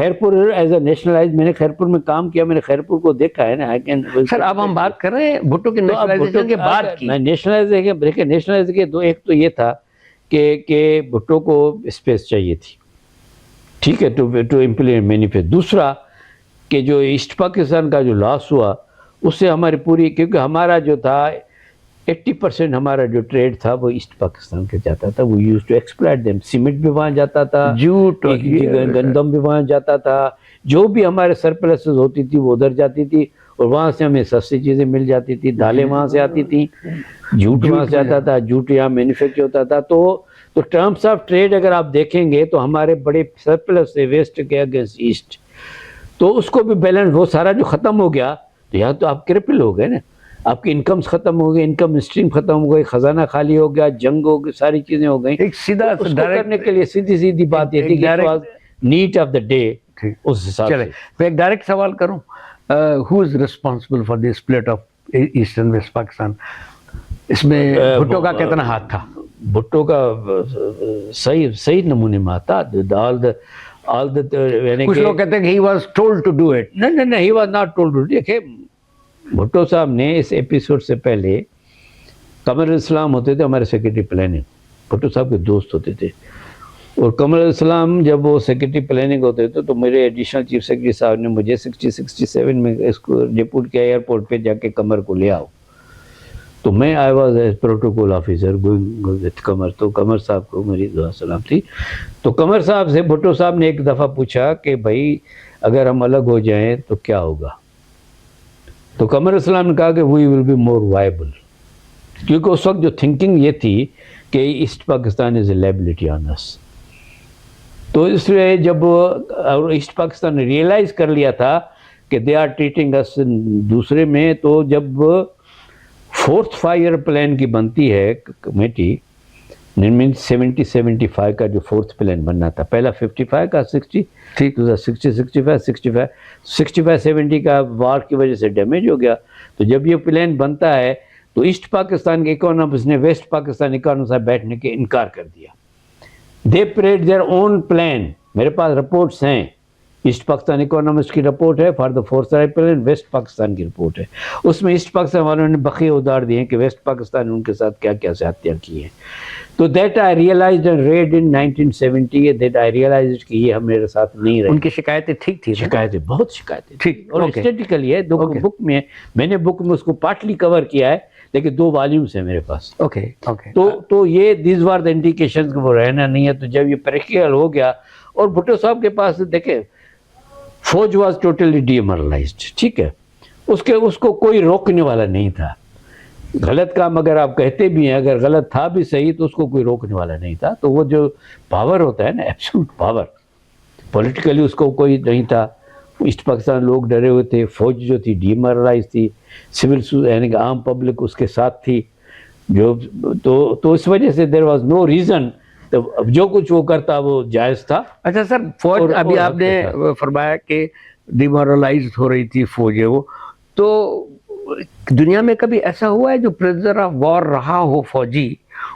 Khairpur as a nationalize, میں نے خیرپور میں کام کیا، میں نے خیرپور کو دیکھا ہے نا. سر اب ہم بات کر رہے ہیں بھٹو کے نیشنلائزیشن کے بعد کی. نیشنلائز کے ایک تو یہ تھا کہ بھٹو کو اسپیس چاہیے تھی، ٹھیک ہے، ٹو امپلیمنٹ مینیفیسٹو. دوسرا کہ جو ایسٹ پاکستان کا جو لاس ہوا اس سے ہماری پوری، کیونکہ ہمارا جو تھا 80% ہمارا جو ٹریڈ تھا وہ ایسٹ پاکستان کے جاتا تھا. وہ use to exploit them, cement بھی وہاں جاتا تھا، جوٹ، گندم بھی وہاں جاتا تھا، جو بھی ہمارے سرپلسز ہوتی تھی وہ ادھر جاتی تھی، اور وہاں سے ہمیں سستی چیزیں مل جاتی تھی. دالیں وہاں سے آتی تھیں، جوٹ وہاں سے آتا تھا، جوٹ یہاں مینوفیکچر ہوتا تھا. تو ٹرمس آف ٹریڈ اگر آپ دیکھیں گے تو ہمارے بڑے سرپلس تھے ویسٹ کے اگینسٹ ایسٹ. تو اس کو بھی بیلنس، وہ سارا جو ختم ہو گیا تو یہاں تو آپ کرپل ہو گئے نا، آپ کی انکمز ختم ہو گئی، انکم اسٹریم ختم ہو گئی، خزانہ خالی ہو گیا، جنگ ہو گئی، ساری چیزیں ہو گئیں. ایک سیدھا کرنے کے لیے سیدھی بات یہ تھی کہ نیڈ آف دا ڈے اس حساب سے. میں ایک ڈائریکٹ سوال کروں، who is responsible for the split of East and West Pakistan? اس میں بھٹو کا کتنا ہاتھ تھا؟ بھٹو کا صحیح نمونے میں آتا. کچھ لوگ کہتے ہیں کہ he was told to do it. نہیں، he was not told to do it. دیکھیں بھٹو صاحب نے اس ایپیسوڈ سے پہلے، قمر اسلام ہوتے تھے ہمارے سیکرٹری پلاننگ، بھٹو صاحب کے دوست ہوتے تھے، اور قمر اسلام جب وہ سیکرٹری پلاننگ ہوتے تھے تو میرے ایڈیشنل چیف سیکرٹری صاحب نے مجھے 67 میں اس کو ڈپورٹ کیا ایئرپورٹ پہ، جا کے قمر کو لے آؤ. تو میں آئی was a protocol officer going with Qamar. تو قمر صاحب کو میری دعا سلام تھی. تو قمر صاحب سے بھٹو صاحب نے ایک دفعہ پوچھا کہ بھائی اگر ہم الگ ہو جائیں تو کیا ہوگا؟ تو قمر اسلام نے کہا کہ وی ول بی مور وائبل، کیونکہ اس وقت جو تھنکنگ یہ تھی کہ East Pakistan is a liability on us. تو اس لیے جب ایسٹ پاکستان نے ریئلائز کر لیا تھا کہ دے آر ٹریٹنگ اس دوسرے میں، تو جب 4th 5 year پلان کی بنتی ہے کمیٹی، 70-75 کا جو 4th پلان بننا تھا، پہلا 55 کا 60، ٹھیک، 65-70 کا وار کی وجہ سے ڈیمیج ہو گیا. تو جب یہ پلان بنتا ہے تو ایسٹ پاکستان کے اکانومسٹ نے ویسٹ پاکستان اکانومسٹ سے بیٹھنے کے انکار کر دیا. They prepared their own plan. میرے پاس رپورٹس ہیں، ایسٹ پاکستان اکانومسٹ کی رپورٹ ہے for the 4th plan, West Pakistan کی رپورٹ ہے. اس میں ایسٹ پاکستان والوں نے بقیہ ادار دیے ہیں کہ ویسٹ پاکستان نے ان کے ساتھ کیا کیا زیادتیاں کی ہیں. تو that I realized and read in 1970 that I realized کہ یہ میرے ساتھ نہیں رہے. ان کی شکایتیں ٹھیک تھی؟ شکایتیں بہت شکایتیں ٹھیک، اور اسٹیٹیکلی ہے. بک میں میں نے بک میں اس کو پارٹلی کور کیا ہے، لیکن 2 والیومس ہیں میرے پاس. اوکے. تو یہ دیز وار دا انڈیکیشن کہ وہ رہنا نہیں ہے. تو جب یہ پریکٹیکل ہو گیا، اور بھٹو صاحب کے پاس دیکھیں فوج واز ٹوٹلی ڈیمورلائزڈ، ٹھیک ہے، اس کو کوئی روکنے والا نہیں تھا. غلط کام اگر آپ کہتے بھی ہیں، اگر غلط تھا بھی صحیح، تو اس کو کوئی روکنے والا نہیں تھا. تو وہ جو پاور ہوتا ہے نا، ایبسولوٹ پاور، پولیٹیکلی اس کو کوئی نہیں تھا. ایسٹ پاکستان لوگ ڈرے ہوئے تھے، فوج جو تھی ڈیمورلائز تھی، سول یعنی کہ عام پبلک اس کے ساتھ تھی. تو اس وجہ سے دیر واز نو ریزن، جو کچھ وہ کرتا وہ جائز تھا. اچھا سر، فوج ابھی آپ نے فرمایا کہ ڈیمورلائز ہو رہی تھی فوج ہے وہ، تو دنیا میں کبھی ایسا ہوا ہے جو پریزنر آف وار رہا ہو فوجی،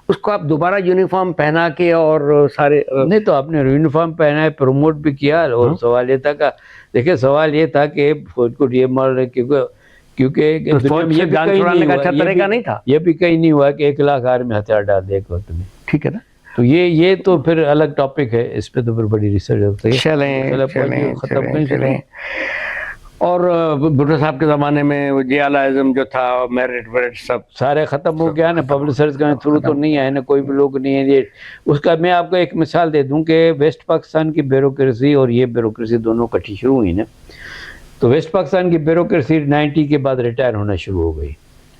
اس کو آپ دوبارہ یونیفارم پہنا کے اور سارے؟ نہیں، تو آپ نے یونیفارم پہنا ہے، پروموٹ بھی کیا. اور سوال یہ تھا کہ دیکھیں سوال یہ تھا کہ فوج کو کیونکہ یہ بھی کہیں نہیں ہوا کہ 1 لاکھ آرمی ہتھیار ڈال دے ایک وقت میں، ٹھیک ہے نا. تو یہ تو پھر الگ ٹاپک ہے، اس پہ تو پھر بڑی ریسرچ ہوتی ہے. چلیں. اور بھٹو صاحب کے زمانے میں وہ جیالازم جو تھا، میرٹ ویرٹ سب سارے ختم ہو گیا نا، پبلسرز کا تھرو تو نہیں آئے نا، کوئی بھی لوگ نہیں ہے. اس کا میں آپ کو ایک مثال دے دوں کہ ویسٹ پاکستان کی بیوروکریسی اور یہ بیوروکریسی دونوں کٹھی شروع ہوئی نا. تو ویسٹ پاکستان کی بیوروکریسی 90 کے بعد ریٹائر ہونا شروع ہو گئی.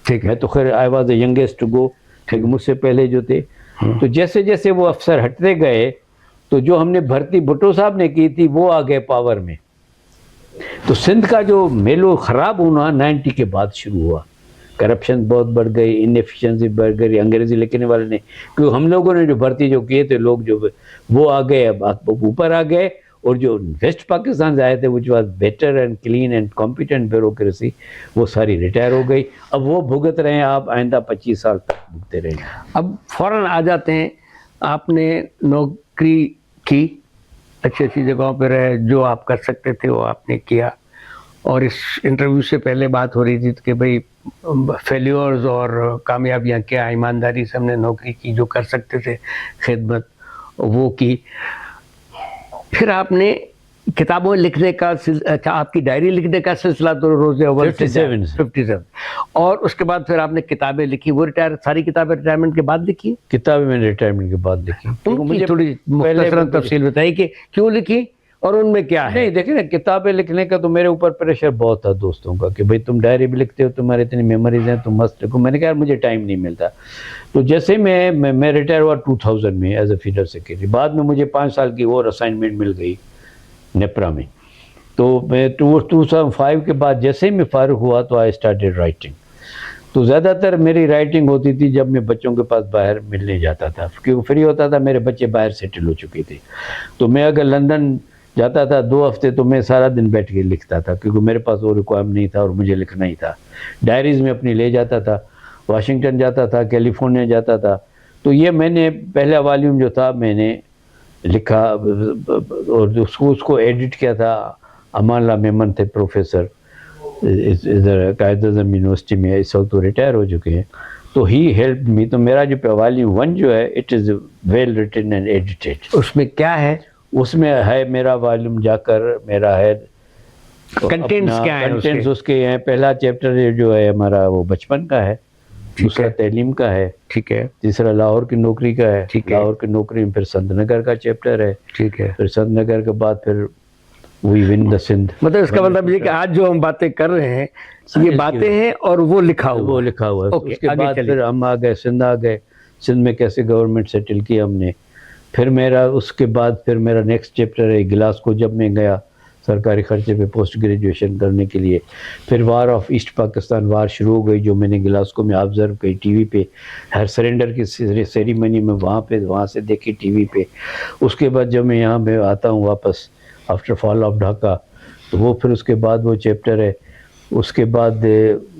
ٹھیک، میں تو خیر I was a youngest to go, ٹھیک، مجھ سے پہلے جو تھے. تو جیسے جیسے وہ افسر ہٹتے گئے تو جو ہم نے بھرتی بھٹو صاحب نے کی تھی وہ آ گئے پاور میں. تو سندھ کا جو میلو خراب ہونا 90 کے بعد شروع ہوا. کرپشن بہت بڑھ گئی، انیفیشنسی بڑھ گئی، انگریزی لکھنے والے نے، کیونکہ ہم لوگوں نے جو بھرتی جو کیے تھے لوگ جو وہ آ گئے، اب اوپر آ گئے. اور جو ویسٹ پاکستان سے آئے تھے which was better and clean and competent bureaucracy، وہ ساری ریٹائر ہو گئی. اب وہ بھگت رہے ہیں، آپ آئندہ 25 سال تک بھگتے رہیں گے. اب فوراً آ جاتے ہیں، آپ نے نوکری کی اچھی اچھی جگہوں پہ رہے, جو آپ کر سکتے تھے وہ آپ نے کیا. اور اس انٹرویو سے پہلے بات ہو رہی تھی کہ بھئی فیلیورز اور کامیابیاں کیا, ایمانداری سے ہم نے نوکری کی, جو کر سکتے تھے خدمت وہ کی. پھر آپ نے کتابوں لکھنے کا اچھا, آپ کی ڈائری لکھنے کا سلسلہ تو روز اول 57, اور اس کے بعد پھر آپ نے کتابیں لکھی. وہ ساری کتابیں ریٹائرمنٹ کے بعد لکھی؟ کتابیں میں نے ریٹائرمنٹ کے بعد لکھی. مجھے تھوڑی مختصراً تفصیل بتائیے کہ کیوں لکھی اور ان میں کیا ہے. نہیں دیکھیں نا, کتابیں لکھنے کا تو میرے اوپر پریشر بہت تھا دوستوں کا کہ بھئی تم ڈائری بھی لکھتے ہو, تمہارے اتنی میموریز ہیں, تم مست لکھو. میں نے کہا یار مجھے ٹائم نہیں ملتا. تو جیسے میں ریٹائر ہوا 2000 میں ایز اے فیڈرل سیکرٹری. بعد میں مجھے 5 سال کی اور اسائنمنٹ مل گئی نیپرا میں. تو میں 2005 کے بعد جیسے ہی میں فارغ ہوا تو آئی اسٹارٹیڈ رائٹنگ. تو زیادہ تر میری رائٹنگ ہوتی تھی جب میں بچوں کے پاس باہر ملنے جاتا تھا, کیونکہ فری ہوتا تھا, میرے بچے باہر سیٹل ہو چکے تھے. تو میں اگر لندن جاتا تھا 2 ہفتے تو میں سارا دن بیٹھ کے لکھتا تھا, کیونکہ میرے پاس اور ریکوائرمنٹ نہیں تھا اور مجھے لکھنا ہی تھا. ڈائریز میں اپنی لے جاتا تھا, واشنگٹن جاتا تھا, کیلیفورنیا جاتا تھا. تو یہ میں نے پہلا والیوم جو تھا میں نے لکھا, اور اس کو ایڈٹ کیا تھا. امان اللہ میمن تھے پروفیسر ادھر قائد اعظم یونیورسٹی میں, اس وقت وہ ریٹائر ہو چکے ہیں. تو ہی ہیلپ می. تو میرا جو والیوم 1 جو ہے it is well written and edited. اس میں کیا ہے؟ اس میں ہے میرا والیوم جا کر میرا ہے کنٹینٹس کیا ہیں کنٹینٹس اس کے ہیں. پہلا چیپٹر جو ہے ہمارا وہ بچپن کا ہے, دوسرا تعلیم کا ہے, ٹھیک ہے, تیسرا لاہور کی نوکری کا ہے, ٹھیک ہے, لاہور کی نوکری میں پھر سنت نگر کا چیپٹر ہے, ٹھیک ہے, پھر سنت نگر کے بعد پھر وی ون دا سندھ. مطلب اس کا مطلب یہ کہ آج جو ہم باتیں کر رہے ہیں یہ باتیں ہیں اور وہ لکھا ہوا, وہ لکھا ہوا ہے. اس کے بعد پھر ہم آ گئے سندھ, آ گئے سندھ میں کیسے گورنمنٹ سیٹل کیا ہم نے. پھر میرا اس کے بعد پھر میرا نیکسٹ چیپٹر ہے گلاسکو, جب میں گیا سرکاری خرچے پہ پوسٹ گریجویشن کرنے کے لیے. پھر وار آف ایسٹ پاکستان وار شروع ہو گئی, جو میں نے گلاسکو میں آبزرو کی ٹی وی پہ, ہر سرنڈر کی سیریمنی میں وہاں سے دیکھی ٹی وی پہ. اس کے بعد جب میں یہاں پہ آتا ہوں واپس آفٹر فال آف ڈھاکہ, تو وہ پھر اس کے بعد وہ چیپٹر ہے. اس کے بعد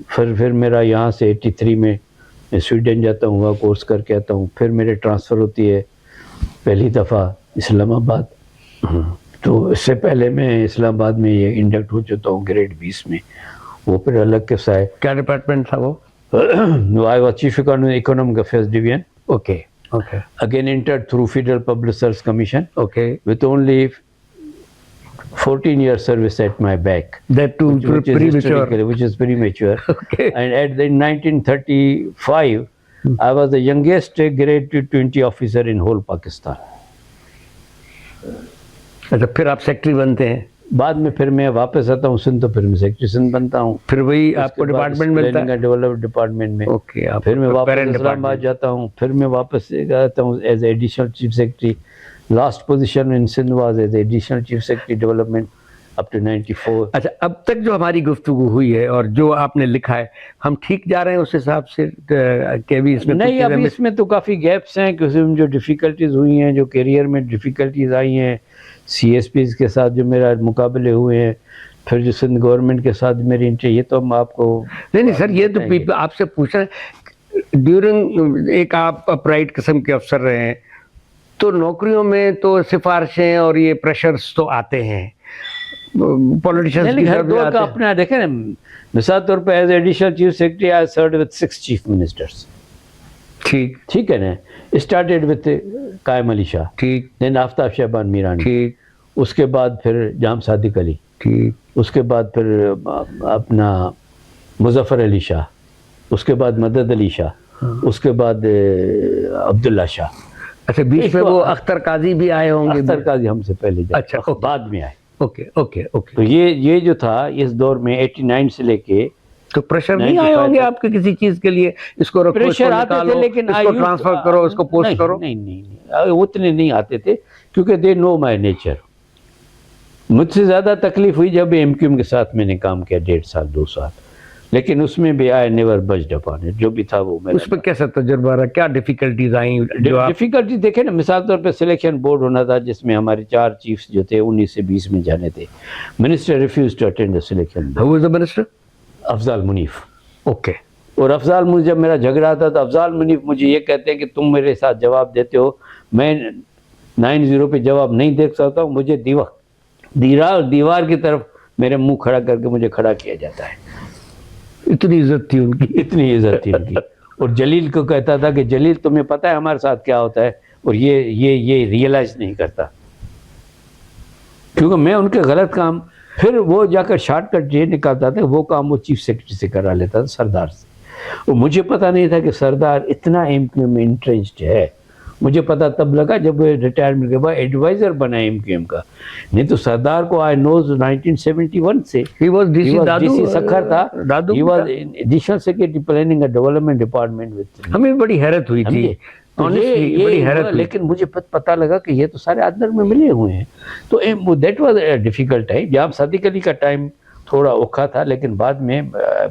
پھر میرا یہاں سے 83 میں سویڈن جاتا ہوں, وہاں کورس کر کے آتا ہوں. پھر میرے ٹرانسفر ہوتی ہے پہلی دفعہ اسلام آباد. تو اس سے پہلے میں اسلام آباد میں یہ انڈکٹ ہو چکا ہوں گریڈ 20 میں. وہ پھر الگ قصہ ہے. کیا ڈپارٹمنٹ تھا وہ؟ I was chief economic affairs division. Okay, okay. Again entered through Federal Public Service Commission. Okay. With only 14 years service at my back. That too premature. Which is premature. Okay. And in 1935, I was the youngest grade 20 officer in whole Pakistan. اچھا, پھر آپ secretary بنتے ہیں. بعد میں پھر میں واپس آتا ہوں سندھ, تو پھر میں سیکٹری سندھ بنتا ہوں. پھر وہی آپ کو ڈپارٹمنٹ ملتا ہے ڈیولپمنٹ ڈپارٹمنٹ میں. اوکے. پھر میں واپس اسلام آباد جاتا ہوں, پھر میں واپس آتا ہوں as a additional chief secretary. Last position in Sindh was as additional chief secretary development up to 94. اچھا, اب تک جو ہماری گفتگو ہوئی ہے اور جو آپ نے لکھا ہے, ہم ٹھیک جا رہے ہیں اس حساب سے کہ بھی اس میں نہیں, ابھی اس میں تو کافی گیپس ہیں, کیونکہ جو ڈیفیکلٹیز ہوئی ہیں, جو کیریئر میں ڈیفیکلٹیز آئی ہیں, سی ایس پیز کے ساتھ جو میرا مقابلے ہوئے ہیں, پھر جو سندھ گورنمنٹ کے ساتھ میری انٹری, یہ تو ہم آپ کو نہیں سر, یہ تو آپ سے پوچھ رہے ہیں. ڈیورنگ ایک آپ اپرائٹ قسم کے افسر رہے ہیں, تو نوکریوں میں تو سفارشیں اور یہ پریشرز تو آتے ہیں, پولیٹیشنز ہر دور کا اپنا. دیکھیں نا, مثال طور پہ as additional chief secretary I served with 6 chief ministers. ٹھیک ہے نا. اسٹارٹیڈ وتھ قائم علی شاہ, ٹھیک, دین آفتاب شہبان میرانی, ٹھیک, اس کے بعد پھر جام صادق علی, ٹھیک, اس کے بعد پھر اپنا مظفر علی شاہ, اس کے بعد مدد علی شاہ, اس کے بعد عبداللہ شاہ. اچھا, بیچ میں وہ اختر قاضی بھی آئے ہوں گے. اختر قاضی ہم سے پہلے جائے, اچھا, بعد میں آئے. Okay, okay, okay. تو یہ جو تھا اس دور میں 89 سے لے کے, تو پریشر نہیں آئے ہوں گے آپ کے کسی چیز کے لیے, اس کو رکھو, پریشر آتے تھے, لیکن اس کو ٹرانسفر کرو, اس کو پوسٹ کرو. نہیں, اتنے نہیں آتے تھے, کیونکہ دے نو مائی نیچر. مجھ سے زیادہ تکلیف ہوئی جب ایم کیو ایم کے ساتھ میں نے کام کیا 1.5 سال 2 سال, لیکن اس میں بھی آئی نیور بچڈ اپان اٹ. جو بھی تھا وہ اس پہ کیسا تجربہ رہا, کیا ڈیفیکلٹیز آئیں؟ ڈیفیکلٹی دیکھیں نا, مثال طور پہ سلیکشن بورڈ ہونا تھا جس میں ہمارے 4 چیفز جو تھے 19 سے 20 میں جانے تھے. Minister refuse to attend the selection. Who was the minister? Afzal Manif. Okay. اور افضال منیف, جب میرا جھگڑا تھا تو افضال منیف مجھے یہ کہتے ہیں کہ تم میرے ساتھ جواب دیتے ہو, میں 90 پہ جب آپ نہیں دیکھ سکتا ہوں مجھے دیوار کی طرف میرے منہ کھڑا کر کے مجھے کھڑا کیا جاتا ہے. اتنی عزت تھی ان کی. اتنی عزت تھی ان کی. اور جلیل کو کہتا تھا کہ جلیل تمہیں پتہ ہے ہمارے ساتھ کیا ہوتا ہے, اور یہ ریئلائز نہیں کرتا, کیونکہ میں ان کے غلط کام, پھر وہ جا کر شارٹ کٹ یہ نکالتا تھا, وہ کام وہ چیف سیکرٹری سے کرا لیتا تھا, سردار سے. اور مجھے پتہ نہیں تھا کہ سردار اتنا ایم کیو ایم میں انٹرسٹ ہے. مجھے پتہ تب لگا جب ریٹائرمنٹ کے بعد ایڈوائزر بنا ایم کیو ایم کا. نہیں تو سردار کو آئی نوز 1971 سے. He was DC DC Sukkur تھا. دادو He was additional secretary planning and development department with. ہمیں بڑی حیرت ہوئی تھی, بڑی حیرت ہوئی. لیکن مجھے پتہ لگا کہ یہ تو سارے اندر میں ملے ہوئے ہیں. تو that was a difficult time. جہاں صدیق علی کا ٹائم تھوڑا اوکھا تھا, لیکن بعد میں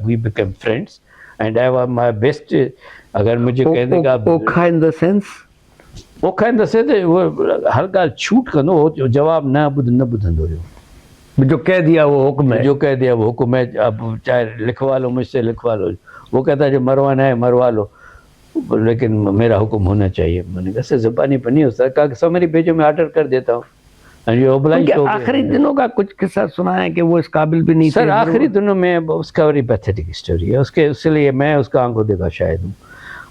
we became friends and I was my best. اگر مجھے کہہ دے گا اوکھا ان the sense, Okha in the sense وہ ہر گال چھوٹ کنو جواب نہ بدھندو رہو. جو کہہ دیا وہ حکم ہے, جو کہہ دیا وہ حکم ہے. اب چاہے لکھوا لو مجھ سے لکھوا لو. وہ کہتا ہے جو مروانا ہے مروا لو, لیکن میرا حکم ہونا چاہیے. میں نے کہا زبانی پر نہیں ہوتا, کہا کہ سمری بھیجو میں آرڈر کر دیتا ہوں. آخری دنوں کا کچھ قصہ سنا ہے کہ وہ اس قابل بھی نہیں تھے. سر آخری دنوں میں اس کا بڑی پیتھیٹک اسٹوری ہے. اس لیے میں اس کا آنکھوں دیکھا شاید ہوں.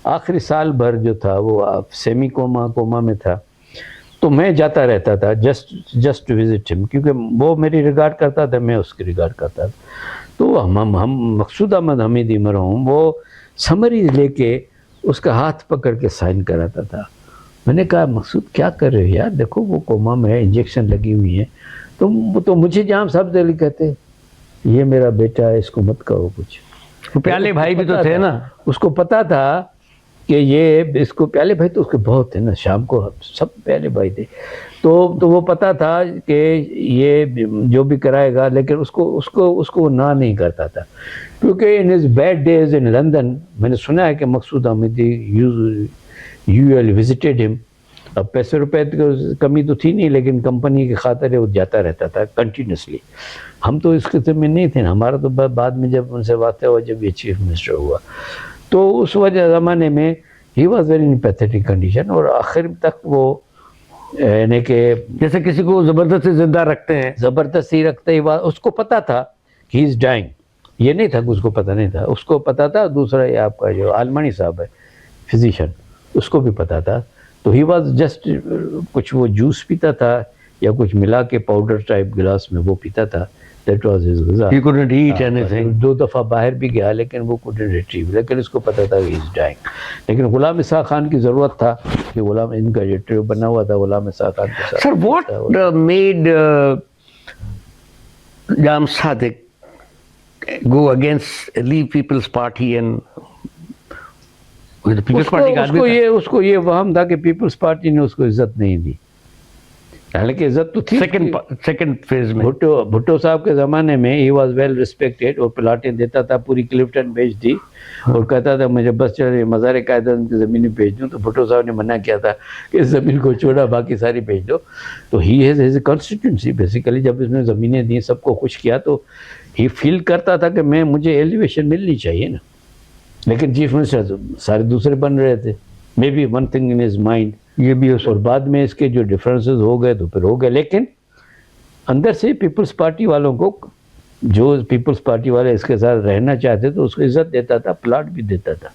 آخری سال بھر جو تھا وہ سیمی کوما میں تھا, تو میں جاتا رہتا تھا جسٹ ٹو وزٹ ہم, کیونکہ وہ میری ریگارڈ کرتا تھا, میں اس کی ریگارڈ کرتا تھا. تو ہم مقصود احمد حمیدی مرحوم وہ سمری لے کے اس کا ہاتھ پکڑ کے سائن کراتا تھا. میں نے کہا مقصود کیا کر رہے ہو یار, دیکھو وہ کوما میں ہے, انجیکشن لگی ہوئی ہیں. تو مجھے جہاں سب دلی کہتے یہ میرا بیٹا ہے, اس کو مت کہو کچھ. پیالے بھائی بھی تو تھے نا, اس کو پتا تھا کہ یہ اس کو پیالے بھائی تو اس کے بہت تھے نا, شام کو سب پیالے بھائی تھے. تو وہ پتا تھا کہ یہ جو بھی کرائے گا, لیکن اس کو وہ نہ نہیں کرتا تھا. کیونکہ in his bad days in London میں نے سنا ہے کہ مقصود احمدی یو وزٹڈ ہم. اب پیسے روپے کی کمی تو تھی نہیں, لیکن کمپنی کی خاطر وہ جاتا رہتا تھا کنٹینیوسلی. ہم تو اس قسم میں نہیں تھے, ہمارا تو بعد میں جب ان سے واقع ہوا جب یہ چیف منسٹر ہوا, تو اس وجہ زمانے میں he was very in pathetic condition. اور آخر تک وہ یعنی کہ جیسے کسی کو زبردستی زندہ رکھتے ہیں, زبردستی رکھتے ہی اس کو پتا تھا کہ ہی از ڈائنگ. یہ نہیں تھا کہ اس کو پتہ نہیں تھا, اس کو پتا تھا. دوسرا یہ آپ کا جو آلمانی صاحب ہے فزیشین, اس کو بھی پتا تھا. تو ہی واز جسٹ کچھ وہ جوس پیتا تھا یا کچھ ملا کے پاؤڈر ٹائپ گلاس میں وہ پیتا تھا. دیٹ واز ہز غذا. he couldn't eat anything. 2 دفعہ باہر بھی گیا لیکن وہ couldn't retrieve, لیکن اس کو پتا تھا کہ ہی از ڈائنگ. لیکن غلام اسحاق خان کی ضرورت تھا کہ غلام ان کا جو ٹریو بنا ہوا تھا غلام اسحاق خان کے ساتھ. Sir, what made Jam Sadiq go against leave People's Party and People's Party کا اس کو یہ وہم تھا کہ پیپلز پارٹی نے اس کو عزت نہیں دی, حالانکہ عزت تو تھی. سیکنڈ فیز میں بھٹو صاحب کے زمانے میں ہی واز ویل ریسپیکٹڈ, اور پلاٹیں دیتا تھا, پوری کلفٹن بیچ دی, اور کہتا تھا مجھے بس چلے مزار قائدین کی زمینیں بیچ دوں. تو بھٹو صاحب نے منع کیا تھا کہ اس زمین کو چھوڑا باقی ساری بیچ دو. تو he has a constituency basically. جب اس نے زمینیں دیں سب کو خوش کیا, تو ہی فیل کرتا تھا کہ مجھے ایلیویشن ملنی چاہیے نا. لیکن چیف منسٹر سارے دوسرے بن رہے تھے. Maybe one thing in his mind یہ بھی اور بعد میں اس کے جو ڈفرینسز ہو گئے تو پھر ہو گئے. لیکن اندر سے پیپلز پارٹی والوں کو, جو پیپلز پارٹی والے اس کے ساتھ رہنا چاہتے تو اس کو عزت دیتا تھا, پلاٹ بھی دیتا تھا.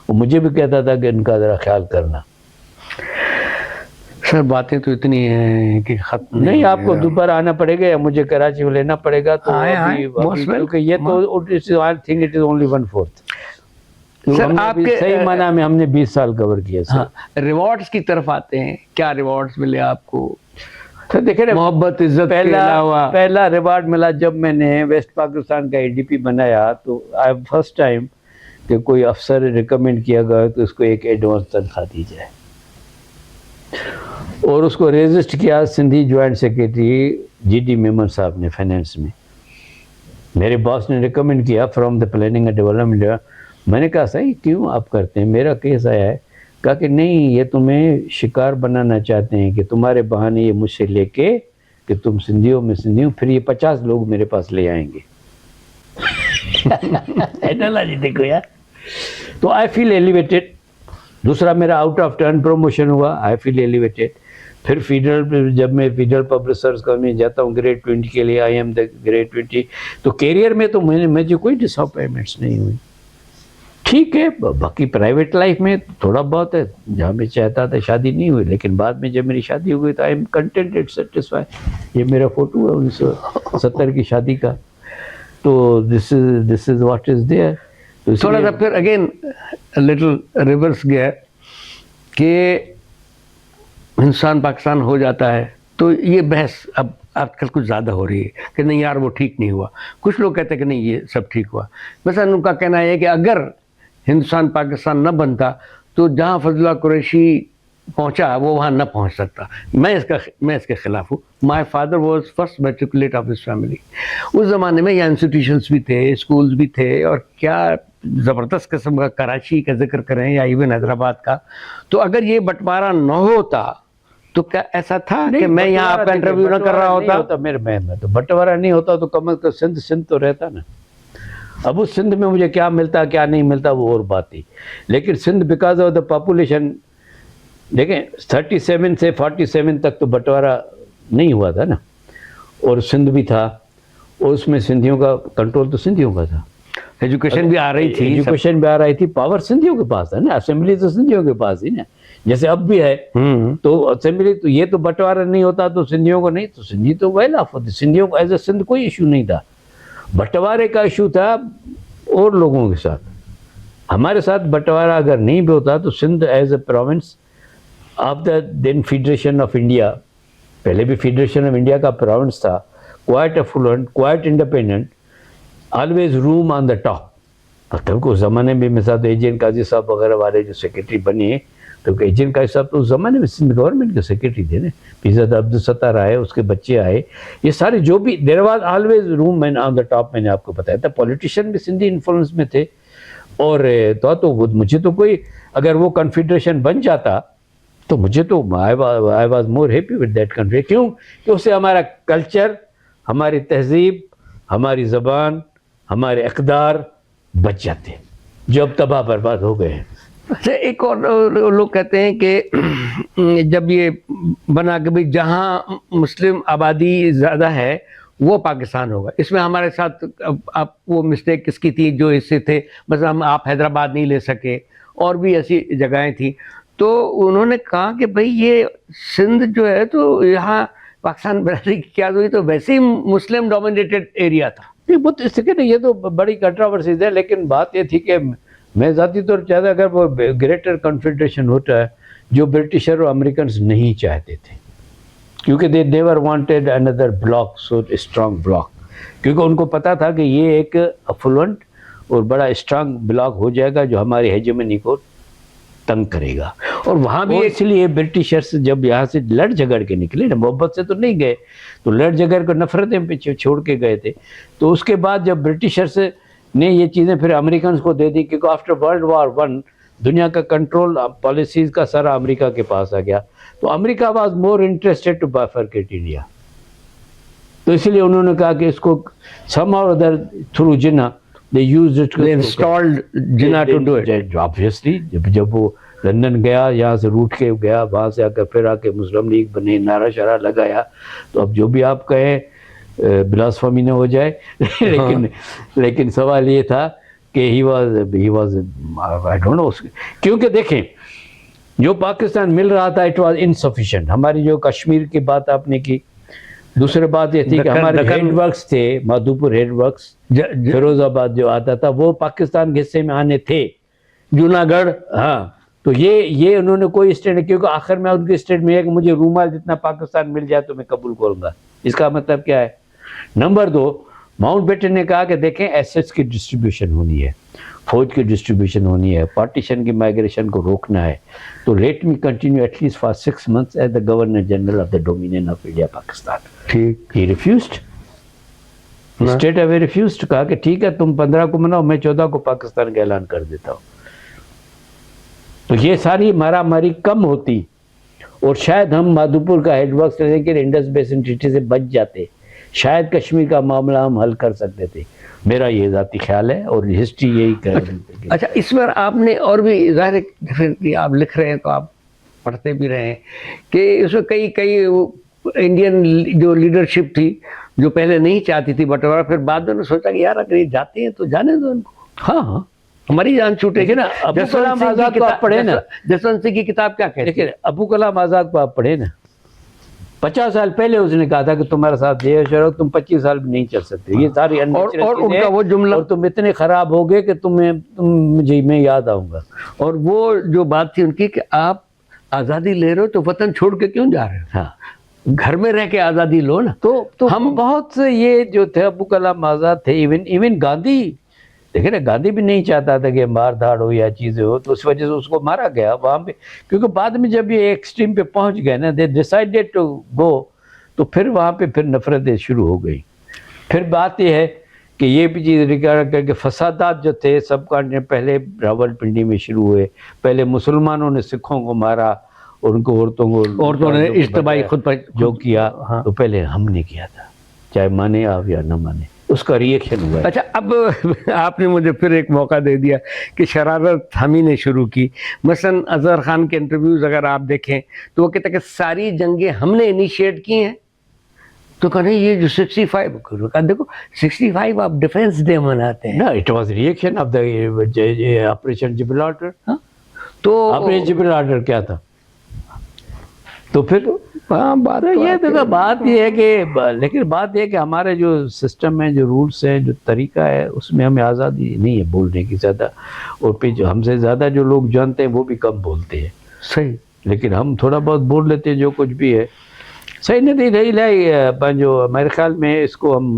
وہ مجھے بھی کہتا تھا کہ ان کا ذرا خیال کرنا. سر باتیں تو اتنی ہیں کہ ختم نہیں, آپ کو دوبارہ آنا پڑے گا یا مجھے کراچی میں لینا پڑے گا. تو کیونکہ یہ تو I think it is only 1/4. سر آپ کے صحیح معنی میں ہم نے 20 سال کور کیا. ریوارڈز کی طرف آتے ہیں, کیا ریوارڈز ملے آپ کو؟ دیکھیں محبت عزت کے علاوہ پہلا ریوارڈ ملا جب میں نے ویسٹ پاکستان کا ADP بنایا. تو فرسٹ ٹائم کہ کوئی افسر ریکمینڈ کیا گیا تو اس کو ایک ایڈوانس تنخواہ دی جائے, اور اس کو رجسٹ کیا Sindhi joint secretary GD Memon صاحب نے فائنینس میں. میرے باس نے ریکمینڈ کیا from the planning and development. میں نے کہا صحیح کیوں آپ کرتے ہیں, میرا کیس آیا ہے. کہا کہ نہیں, یہ تمہیں شکار بنانا چاہتے ہیں کہ تمہارے بہانے یہ مجھ سے لے کے کہ تم سندھیوں میں سندھی ہوں, پھر یہ 50 لوگ میرے پاس لے آئیں گے. دیکھو یار, تو آئی فیل ایلیویٹڈ. دوسرا میرا آؤٹ آف ٹرن پروموشن ہوا, آئی فیل ایلیویٹڈ. پھر فیڈرل، جب میں فیڈرل پبلک سروس میں جاتا ہوں گریڈ 20 کے لیے، آئی ایم دا گریڈ 20، تو کیریئر میں تو مجھے کوئی ڈس اپوائنٹمنٹس نہیں ہوئی. ٹھیک ہے، باقی پرائیویٹ لائف میں تھوڑا بہت ہے، جہاں میں چاہتا تھا شادی نہیں ہوئی، لیکن بعد میں جب میری شادی ہو گئی تو آئی ایم کنٹینٹڈ، سیٹسفائی. یہ میرا فوٹو ہے 1970 کی شادی کا. تو دس از واٹ از دیئر. تھوڑا سا پھر اگین لٹل ریورس گیا کہ ہندوستان پاکستان ہو جاتا ہے تو یہ بحث اب آج کل کچھ زیادہ ہو رہی ہے کہ نہیں یار وہ ٹھیک نہیں ہوا. کچھ لوگ کہتے ہیں کہ نہیں یہ سب ٹھیک ہوا. مثلا ان کا کہنا ہے کہ اگر ہندوستان پاکستان نہ بنتا تو جہاں فضل اللہ قریشی پہنچا وہ وہاں نہ پہنچ سکتا. میں اس کے خلاف ہوں. My father was first matriculate of his family. اس زمانے میں یہاں انسٹیٹیوشنس بھی تھے، اسکولز بھی تھے، اور کیا زبردست قسم کا کراچی کا ذکر کریں یا ایون حیدرآباد کا. تو اگر یہ بٹوارا نہ ہوتا تو کیا ایسا تھا کہ میں یہاں آپ کا انٹرویو نہ کر رہا ہوتا؟ میرے میں تو بٹوارا نہیں ہوتا تو کم از کم سندھ تو رہتا نا. اب اس سندھ میں مجھے کیا ملتا کیا نہیں ملتا وہ اور بات تھی، لیکن Sindh because of the population, دیکھیں 37 سے 47 تک تو بٹوارا نہیں ہوا تھا نا، اور سندھ بھی تھا، اور اس میں سندھیوں کا کنٹرول تو سندھیوں کا تھا. ایجوکیشن بھی آ رہی تھی، ایجوکیشن بھی آ رہی تھی، پاور سندھیوں کے پاس تھا نا، اسمبلی تو سندھیوں کے پاس ہی نا، جیسے اب بھی ہے. تو اسمبلی تو یہ تو بٹوارا نہیں ہوتا تو سندھیوں کو نہیں، تو سندھی تو ویل آف ہوتی. سندھیوں کو ایز اے سندھ کوئی ایشو نہیں تھا. بٹوارے کا ایشو تھا اور لوگوں کے ساتھ. ہمارے ساتھ بٹوارا اگر نہیں بھی ہوتا تو Sindh as a province of the then federation of India, پہلے بھی فیڈریشن آف انڈیا کا پروونس تھا، quite affluent, quite independent, always remain on the top. مطلب اس زمانے میں مثال ایجین قاضی صاحب وغیرہ والے جو سیکرٹری بنے، تو ایجین قاضی صاحب تو اس زمانے میں سندھ گورنمنٹ کے سیکرٹری تھے نا. پیزا عبدالستار آئے، اس کے بچے آئے، یہ سارے جو بھی there was always remain on the top. میں نے آپ کو بتایا تھا پولیٹیشین بھی سندھی انفلوئنس میں تھے. اور تو مجھے تو کوئی اگر وہ کنفیڈریشن بن جاتا تو مجھے تو I was more happy with that country. کیوں کہ اس سے ہمارا کلچر، ہماری تہذیب، ہماری زبان، ہمارے اقدار بچ جاتے جو اب تباہ برباد ہو گئے ہیں. اچھا، ایک اور لوگ کہتے ہیں کہ جب یہ بنا کہ بھئی جہاں مسلم آبادی زیادہ ہے وہ پاکستان ہوگا. اس میں ہمارے ساتھ آپ وہ مسٹیک کس کی تھی جو اس سے تھے، مثلا آپ حیدرآباد نہیں لے سکے اور بھی ایسی جگہیں تھیں. تو انہوں نے کہا کہ بھئی یہ سندھ جو ہے تو یہاں پاکستان بنانے کی کیا ضروری، تو ویسے ہی مسلم ڈومینیٹڈ ایریا تھا. یہ تو بڑی کنٹراورسیز ہے، لیکن بات یہ تھی کہ میں ذاتی طور پر چاہتا اگر وہ گریٹر کنفیڈریشن ہوتا ہے جو برٹشر اور امریکنز نہیں چاہتے تھے، کیونکہ they never wanted another block, so strong block, کیونکہ ان کو پتا تھا کہ یہ ایک افلوئنٹ اور بڑا اسٹرانگ بلاک ہو جائے گا جو ہماری ہیجمنی کو تنگ کرے گا. اور وہاں بھی اس لیے برٹشرز جب یہاں سے لڑ جھگڑ کے نکلے نا، محبت سے تو نہیں گئے، تو لڑ جھگڑ کر نفرتیں پیچھے چھوڑ کے گئے تھے. تو اس کے بعد جب برٹشرز نے یہ چیزیں پھر امریکنز کو دے دی، کیونکہ آفٹر ورلڈ وار 1 دنیا کا کنٹرول پالیسیز کا سارا امریکہ کے پاس آ گیا. تو America was more interested to bifurcate India. تو اس لیے انہوں نے کہا کہ اس کو سم اور ادر تھرو جنا they used it, they installed Jinnah to do it. Obviously جب وہ لندن گیا، یہاں سے روٹ کے گیا، وہاں سے آ کر پھر آ کے مسلم لیگ بنے، نعرہ شعرہ لگایا. تو اب جو بھی آپ کہیں بلاسفمی نہ ہو جائے، لیکن سوال یہ تھا کہ he was I don't know، کیونکہ دیکھیں جو پاکستان مل رہا تھا it was insufficient. ہماری جو کشمیر کی بات آپ نے کی، دوسرے بات یہ تھی کہ ہمارے ہیڈ ورکس تھے، مادھوپور ہیڈ ورکس، فیروز آباد جو آتا تھا وہ پاکستان کے حصے میں آنے تھے، جوناگڑھ. ہاں، تو یہ انہوں نے کوئی اسٹیٹ، کیونکہ آخر میں ان کے اسٹیٹ میں ہے کہ مجھے رومال جتنا پاکستان مل جائے تو میں قبول کروں گا. اس کا مطلب کیا ہے؟ نمبر 2، ماؤنٹ بیٹن نے کہا کہ دیکھیں ایسیٹس کی ڈسٹریبیوشن ہونی ہے، فوج کی ڈسٹریبیوشن ہونی ہے، پارٹیشن کی مائگریشن کو روکنا ہے. تو let me continue at least for 6 months as the governor general of the dominion of India Pakistan. ٹھیک، he refused, straight away refused, کہا کہ ٹھیک ہے تم 15 کو مناؤ، میں 14 کو پاکستان کا اعلان کر دیتا ہوں. تو یہ ساری مارا ماری کم ہوتی اور شاید ہم مادھوپور کا ہیڈ ورکس کے انڈس بیسن ٹریٹی سے بچ جاتے، شاید کشمیر کا معاملہ ہم حل کر سکتے تھے. میرا یہ ذاتی خیال ہے اور ہسٹری یہی کہہ رہی ہے. اچھا، اس پر آپ نے اور بھی ظاہر ڈیفینیٹلی آپ لکھ رہے ہیں تو آپ پڑھتے بھی رہے ہیں کہ اس میں کئی انڈین جو لیڈرشپ تھی جو پہلے نہیں چاہتی تھی بٹوارا، پھر بعد میں نے سوچا کہ یار اگر یہ جاتے ہیں تو جانے دو ان کو، ہاں ہاں ہماری جان چھوٹے گی نا. ابو کلام آزاد کو آپ پڑھے نا، جسونت سنگھ کی کتاب کیا کہتی ہے؟ دیکھیں ابو کلام آزاد کو آپ پڑھے نا، 50 سال پہلے اس نے کہا تھا کہ تمہارے ساتھ یہ شروع تم 25 سال بھی نہیں چل سکتے، یہ ساری اور ان کا وہ جملہ، اور تم اتنے خراب ہو گئے کہ مجھے میں یاد آؤں گا. اور وہ جو بات تھی ان کی کہ آپ آزادی لے رہے ہو تو وطن چھوڑ کے کیوں جا رہے ہو؟ ہاں گھر میں رہ کے آزادی لو نا. تو ہم بہت سے یہ جو تھے ابو کلام آزاد تھے، ایون گاندھی، دیکھیں نا گاندھی بھی نہیں چاہتا تھا کہ مار دھاڑ ہو یا چیزیں ہو، تو اس وجہ سے اس کو مارا گیا وہاں پہ، کیونکہ بعد میں جب یہ ایکسٹریم پہ پہنچ گئے نا، دے ڈیسائیڈیڈ ٹو گو، تو پھر وہاں پہ پھر نفرتیں شروع ہو گئی. پھر بات یہ ہے کہ یہ بھی چیز ریکارڈ کر کے فسادات جو تھے سب کا پہلے راول پنڈی میں شروع ہوئے. پہلے مسلمانوں نے سکھوں کو مارا اور ان کو عورتوں نے اجتماعی خود پر جو کیا، تو پہلے ہم نے کیا تھا، چاہے مانے آپ یا نہ مانے، اس کا ریئیکشن ہوا ہے. اچھا اب آپ نے مجھے پھر ایک موقع دے دیا کہ شرارت ہم ہی نے شروع کی. مثلا اظہر خان کے انٹرویوز اگر آپ دیکھیں تو وہ کہتے ہیں کہ ساری جنگیں ہم نے انیشیٹ کی ہیں. تو کہا نہیں یہ جو 65 کہا دیکھو 65 آپ ڈیفینس ڈے مناتے ہیں. نا it was reaction of the operation Gibraltar. تو آپریشن جبرالٹر کیا تھا؟ تو پھر یہ دیکھو بات یہ ہے کہ، لیکن بات یہ ہے کہ ہمارے جو سسٹم ہے، جو رولس ہیں، جو طریقہ ہے، اس میں ہمیں آزادی نہیں ہے بولنے کی زیادہ، اور پھر جو ہم سے زیادہ جو لوگ جانتے ہیں وہ بھی کم بولتے ہیں. صحیح، لیکن ہم تھوڑا بہت بول لیتے ہیں جو کچھ بھی ہے. صحیح نہیں رہی لائی جو میرے خیال میں اس کو ہم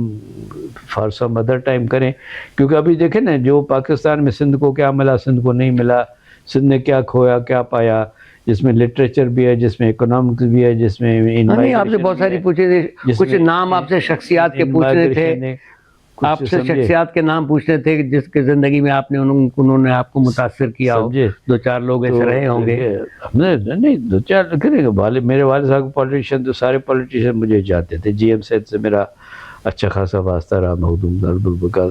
فار سم ادر ٹائم کریں، کیونکہ ابھی دیکھیں نا جو پاکستان میں سندھ کو کیا ملا، سندھ کو نہیں ملا، سندھ نے کیا کھویا کیا پایا، جس میں لٹریچر بھی ہے، جس میں اکنامکس بھی ہے، جس میں آپ سے بہت ساری پوچھے تھے، کچھ نام آپ سے شخصیات کے پوچھنے تھے، آپ سے شخصیات کے نام پوچھنے تھے جس کے زندگی میں آپ نے انہوں نے آپ کو متاثر کیا ہو. 2-4 لوگ ایسے رہے ہوں گے. نہیں 2-4 کریں گے. میرے والد صاحب پولیٹیشین تو سارے پولیٹیشین مجھے جاتے تھے. جی ایم سید سے میرا اچھا خاصا واسطہ رہا، مخدوم عبدالبقا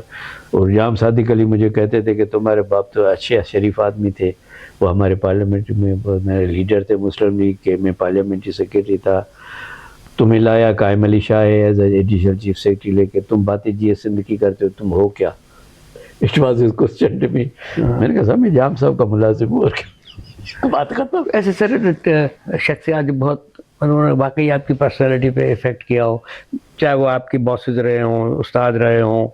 اور جام صادق علی مجھے کہتے تھے کہ تمہارے باپ تو اچھے شریف آدمی تھے، وہ ہمارے پارلیمنٹ میں میرے لیڈر تھے مسلم لیگ کے، میں پارلیمنٹری سیکریٹری تھا، تمہیں لایا قائم علی شاہ ہے as a additional chief secretary لے کے، تم باتیں جی ایس سندھ کی کرتے ہو، تم ہو کیا؟ It was his question to me. میں نے کہا صاحب میں جام صاحب کا ملازم ہوں، اور بات ختم. ایسے سر شخصیات جو بہت انہوں نے واقعی آپ کی پرسنالٹی پہ افیکٹ کیا ہو، چاہے وہ آپ کے باسز رہے ہوں، استاد رہے ہوں،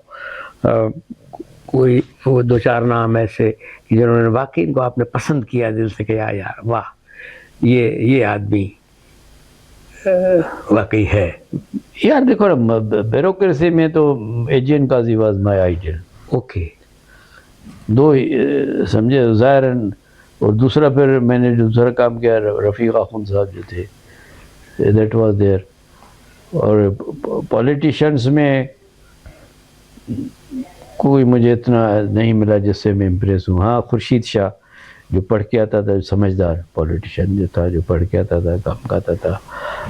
کوئی وہ 2-4 نام ایسے جنہوں نے واقعی ان کو آپ نے پسند کیا دل سے کہ یار واہ یہ آدمی واقعی ہے. یار دیکھو نا بیوروکریسی میں تو ایجین قاضی واز مائی آئیڈیل. اوکے، 2 سمجھے ظاہراً، اور دوسرا پھر میں نے جو دوسرا کام کیا رفیق اخوند صاحب جو تھے، دیٹ واز دیئر. اور پولیٹیشینس میں کوئی مجھے اتنا نہیں ملا جس سے میں امپریس ہوں. ہاں خورشید شاہ جو پڑھ کے آتا تھا، سمجھدار پولیٹیشین جو تھا، جو پڑھ کے آتا تھا، کام کرتا تھا.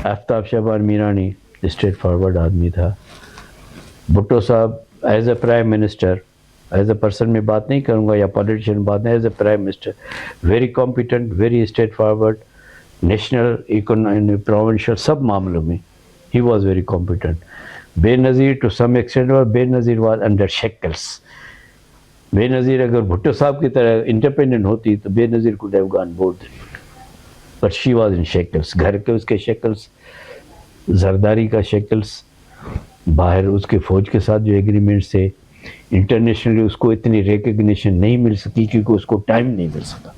آفتاب شعبان میرانی اسٹریٹ فارورڈ آدمی تھا. Bhutto Sahib as a prime minister, as a person میں بات نہیں کروں گا یا پولیٹیشین بات نہیں، as a prime minister very competent, very straightforward, national economic provincial سب معاملوں میں ہی واز ویری کمپیٹنٹ. بے نظیر ٹو سم ایکسٹینٹ، اور بے نظیر واز انڈر شیکلس. بے نظیر اگر بھٹو صاحب کی طرح انڈیپینڈنٹ ہوتی تو بے نظیر could have gone both, but she was in shackles. گھر کے اس کے شیکلس، زرداری کا شیکلس، باہر اس کے فوج کے ساتھ جو ایگریمنٹس تھے، انٹرنیشنلی اس کو اتنی ریکگنیشن نہیں مل سکی کیونکہ اس کو ٹائم نہیں مل سکا.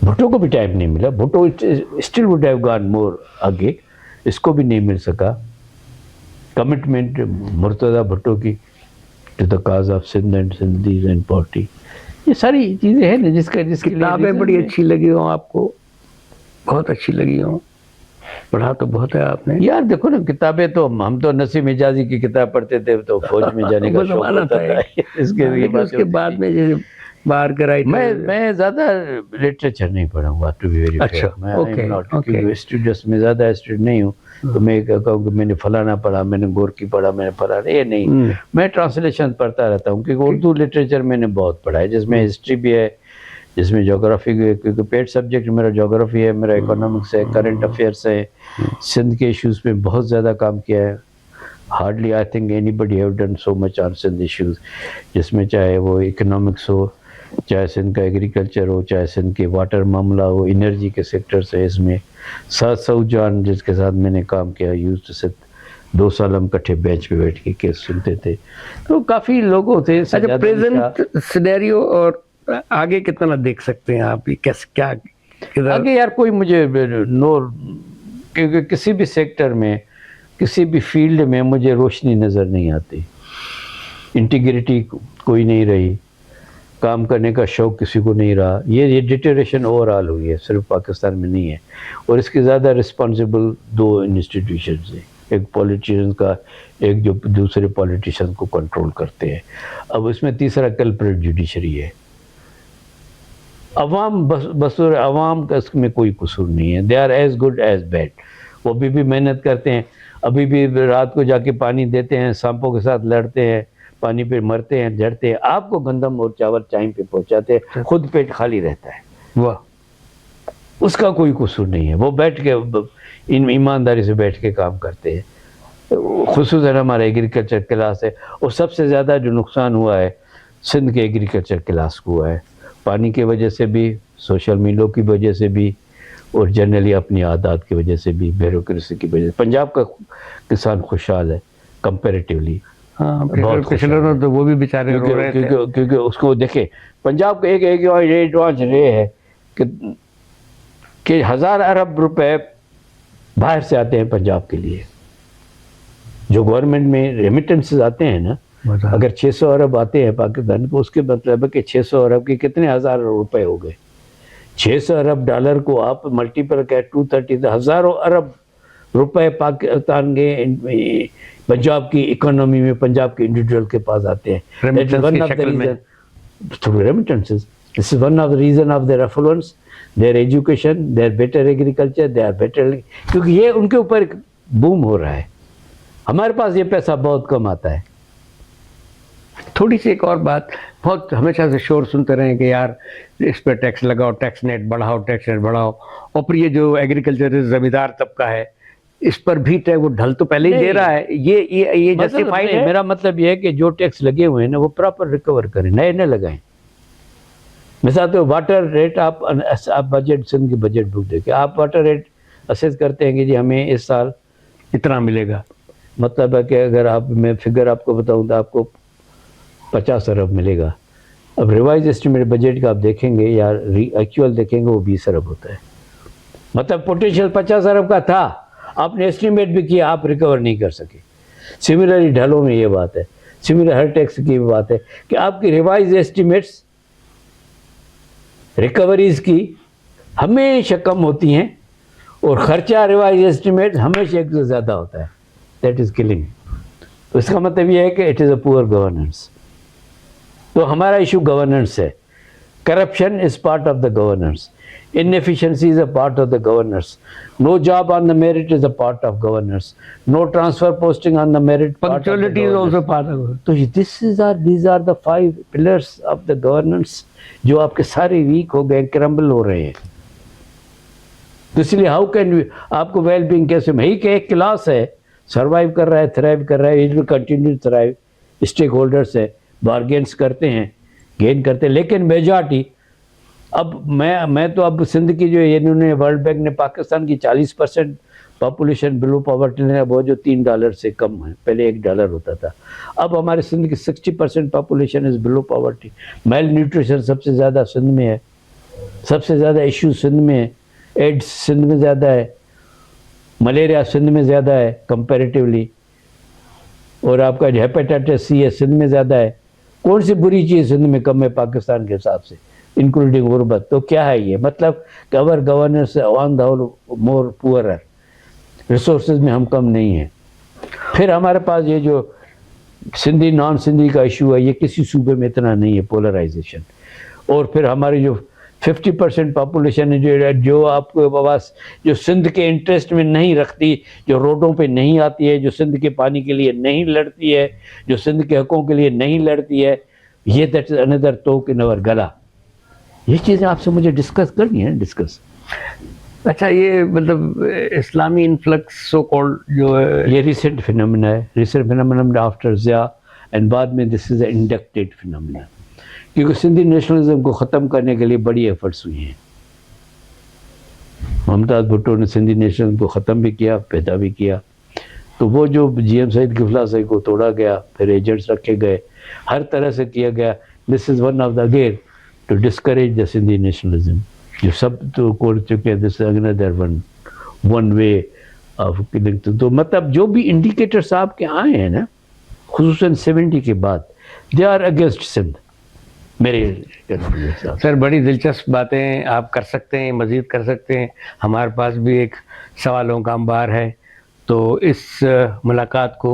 بھٹو کو بھی ٹائم نہیں ملا، Bhutto still would have gone مور آگے، اس کو بھی نہیں مل سکا. کمٹمنٹ مرتضیٰ بھٹو کی to the cause of Sindh and Sindhis and party, یہ ساری چیزیں ہیں نا جس کے کتابیں بڑی اچھی لگی ہوں آپ کو، بہت اچھی لگی ہوں، پڑھا تو بہت ہے آپ نے. یار دیکھو نا کتابیں تو ہم تو نسیم حجازی کی کتاب پڑھتے تھے تو فوج میں جانے کا شوق ہوتا تھا. اس کے بعد میں باہر کرائی میں زیادہ لٹریچر نہیں پڑھا ہوں ٹو بی ویری فیئر. میں اسٹوڈنٹس میں زیادہ اسٹوڈنٹ نہیں ہوں تو میں کہوں کہ میں نے فلانا پڑھا، میں نے گورکی پڑھا، میں نے فلانا، یہ نہیں. میں ٹرانسلیشن پڑھتا رہتا ہوں کیونکہ اردو لٹریچر میں نے بہت پڑھا ہے جس میں ہسٹری بھی ہے، جس میں جغرافی، کیونکہ پیٹ سبجیکٹ میرا جغرافی ہے، میرا اکنامکس ہے، کرنٹ افیئرس ہے، سندھ کے ایشوز پہ بہت زیادہ کام کیا ہے. Hardly I think anybody have done so much on Sindh issues, جس میں چاہے وہ اکنامکس ہو، چاہے سندھ کا ایگریکلچر ہو، چاہے سندھ کے واٹر معاملہ ہو، انرجی کے سیکٹرز ہے. اس میں سعود جان جس کے ساتھ میں نے کام کیا، یوز ٹو سٹ 2 سال ہم کٹھے بینچ پہ بیٹھ کے کیس سنتے تھے. تو کافی لوگوں تھے. اچھا، پریزنٹ سینیریو اور آگے کتنا دیکھ سکتے ہیں آپ، کیسے کیا آگے یار کوئی مجھے کیونکہ کسی بھی سیکٹر میں، کسی بھی فیلڈ میں مجھے روشنی نظر نہیں آتی. انٹیگریٹی کوئی نہیں رہی، کام کرنے کا شوق کسی کو نہیں رہا. یہ ڈیٹریشن اوور آل ہوئی ہے، صرف پاکستان میں نہیں ہے. اور اس کی زیادہ رسپانسبل 2 انسٹیٹیوشنز ہیں، ایک پولیٹیشین کا، ایک جو دوسرے پولیٹیشین کو کنٹرول کرتے ہیں. اب اس میں تیسرا کلپریٹ جوڈیشری ہے. عوام بصور عوام کا اس میں کوئی قصور نہیں ہے. They are as good as bad. وہ بھی محنت کرتے ہیں، ابھی بھی رات کو جا کے پانی دیتے ہیں، سانپوں کے ساتھ لڑتے ہیں، پانی پہ مرتے ہیں، جڑتے ہیں، آپ کو گندم اور چاول ٹائم پہ پہنچاتے ہیں، خود پیٹ خالی رہتا ہے. واہ، اس کا کوئی قصور نہیں ہے. وہ بیٹھ کے ایمانداری سے بیٹھ کے کام کرتے ہیں. خصوصاً ہمارا ایگریکلچر کلاس ہے، اور سب سے زیادہ جو نقصان ہوا ہے سندھ کے ایگریکلچر کلاس کو ہوا ہے، پانی کی وجہ سے بھی، سوشل میڈیا کی وجہ سے بھی، اور جنرلی اپنی عادات کی وجہ سے بھی، بیوروکریسی کی وجہ سے. پنجاب کا کسان خوشحال ہے کمپیریٹیولی. بہت پچھلے تو وہ بھی بیچارے رو رہے تھے، کیونکہ اس کو دیکھیں، پنجاب کا ایک ایڈوانس یہ ہے کہ 1000 ارب روپے باہر سے آتے ہیں پنجاب کے لیے. جو گورنمنٹ میں ریمیٹنسز آتے ہیں نا، اگر 600 ارب آتے ہیں پاکستان کو، اس کے مطلب ہے کہ 600 ارب کے کتنے 1000 روپے ہو گئے. 600 ارب ڈالر کو آپ ملٹیپل کر 230، ہزاروں ارب روپے پاکستان کے پنجاب کی اکانومی میں، پنجاب کے انڈیویجول کے پاس آتے ہیں. Through remittances. This is one of the reason of their affluence, their education, their better agriculture, they are better. کیونکہ یہ ان کے اوپر بوم ہو رہا ہے. ہمارے پاس یہ پیسہ بہت کم آتا ہے. تھوڑی سی ایک اور بات، بہت ہمیشہ سے شور سنتے رہے کہ یار اس پہ ٹیکس لگاؤ، ٹیکس نیٹ بڑھاؤ، ٹیکس نیٹ بڑھاؤ. اور پھر یہ جو ایگریکلچر زمیندار طبقہ ہے، اس پر بھی وہ ڈھل تو پہلے ہی دے رہا ہے. یہ جسٹیفائڈ ہے. میرا مطلب یہ ہے کہ جو ٹیکس لگے ہوئے ہیں نا، وہ پراپر ریکور کریں، نئے نہ لگائیں. مثال تو واٹر ریٹ، آپ بجٹ، سندھ کی بجٹ بک دیکھیں، آپ واٹر ریٹ اسیس کرتے ہیں کہ جی ہمیں اس سال اتنا ملے گا. مطلب ہے کہ اگر میں فگر آپ کو بتاؤں تو آپ کو 50 ارب ملے گا. اب ریوائز اسٹیمیٹ بجٹ کا آپ دیکھیں گے یا ایکچوئل دیکھیں گے، وہ 20 ارب ہوتا ہے. مطلب پوٹینشیل 50 ارب کا تھا، آپ نے اسٹیمیٹ بھی کیا، آپ ریکور نہیں کر سکے. سملرلی ڈھلوں میں یہ بات ہے، سملر ہر ٹیکس کی بات ہے کہ آپ کی ریوائز اسٹیمیٹس ریکوریز کی ہمیشہ کم ہوتی ہیں، اور خرچہ ریوائز اسٹیمیٹ ہمیشہ ایک سے زیادہ ہوتا ہے. That is killing. اس کا مطلب یہ ہے کہ اٹ از اے پور گورننس. تو ہمارا ایشو گورننس ہے. Corruption is part of the governance. Inefficiency is a part of the governance. No job on the merit is a part of governance. No transfer posting on the merit. Punctuality is also part of it. So these are the 5 pillars of the governance جو آپ کے سارے week ہو گئے، کرمبل ہو رہے ہیں. تو اس لیے ہاؤ کین آپ کو ویل بینگ کیسے میں کہ ایک کلاس ہے، سروائیو کر رہا ہے، تھرائیو کر رہا ہے، it will continue to thrive. Stakeholders ہے، بارگینس کرتے ہیں، گین کرتے ہیں، لیکن میجارٹی. اب میں تو اب سندھ کی جو انہوں نے ورلڈ بینک نے پاکستان کی 40% پاپولیشن بلو پاورٹی ہے، وہ جو $3 سے کم ہے، پہلے $1 ہوتا تھا. اب ہمارے سندھ کی 60% population is below poverty. Malnutrition سب سے زیادہ سندھ میں ہے، سب سے زیادہ ایشو سندھ میں ہے. ایڈس سندھ میں زیادہ ہے، ملیریا سندھ میں زیادہ ہے کمپیریٹیولی، اور آپ کا ہیپیٹائٹس C ہے سندھ میں زیادہ ہے. کون سی بری چیز سندھ میں کم ہے پاکستان کے حساب سے، انکلوڈنگ غربت؟ تو کیا ہے یہ مطلب کہ اور governance on the whole more پورر، resources میں ہم کم نہیں ہیں. پھر ہمارے پاس یہ جو سندھی نان سندھی کا ایشو ہے، یہ کسی صوبے میں اتنا نہیں ہے، پولرائزیشن. اور پھر ہماری جو 50% پاپولیشن ہے جو آپ کو پاس جو سندھ کے انٹرسٹ میں نہیں رکھتی، جو روڈوں پہ نہیں آتی ہے، جو سندھ کے پانی کے لیے نہیں لڑتی ہے، جو سندھ کے حقوق کے لیے نہیں لڑتی ہے، یہ دیٹ از اندر توک ان اور گلا. یہ چیزیں آپ سے مجھے ڈسکس کرنی ہے، ڈسکس. اچھا یہ مطلب اسلامی انفلکس سو کالڈ جو ہے یہ ریسنٹ فینومینا ہے، recent phenomena after Zia, and بعد میں دس از اے انڈکٹیڈ فینومینا، کیونکہ سندھی نیشنلزم کو ختم کرنے کے لیے بڑی ایفرٹس ہوئی ہیں. ممتاز بھٹو نے سندھی نیشنلزم کو ختم بھی کیا، پیدا بھی کیا. تو وہ جو جی ایم سعید کی فلسفے کو توڑا گیا، پھر ایجنٹس رکھے گئے، ہر طرح سے کیا گیا. This is one of the game to discourage the Sindhi nationalism. جو سب تو کر چکے ہیں، دس اندر ون وے آف کلنگ. تو مطلب جو بھی انڈیکیٹرس آپ کے آئے ہیں نا، خصوصاً 70 کے بعد، دے آر اگینسٹ سندھ. میرے سر بڑی دلچسپ باتیں آپ کر سکتے ہیں، مزید کر سکتے ہیں. ہمارے پاس بھی ایک سوالوں کا انبار ہے، تو اس ملاقات کو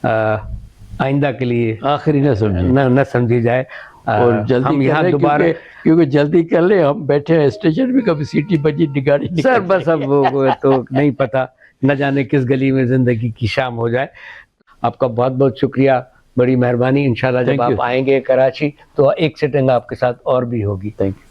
آئندہ کے لیے آخری نہ سمجھیں، نہ سمجھی جائے. اور جلدی ہم یہاں دوبارہ کیونکہ جلدی کر لیں، ہم بیٹھے ہیں اسٹیشن میں، کبھی سیٹی بجی گاڑی سر بس اب وہ تو نہیں پتہ، نہ جانے کس گلی میں زندگی کی شام ہو جائے. آپ کا بہت بہت شکریہ، بڑی مہربانی. انشاءاللہ جب آپ آئیں گے کراچی تو ایک سیٹنگ آپ کے ساتھ اور بھی ہوگی. Thank you.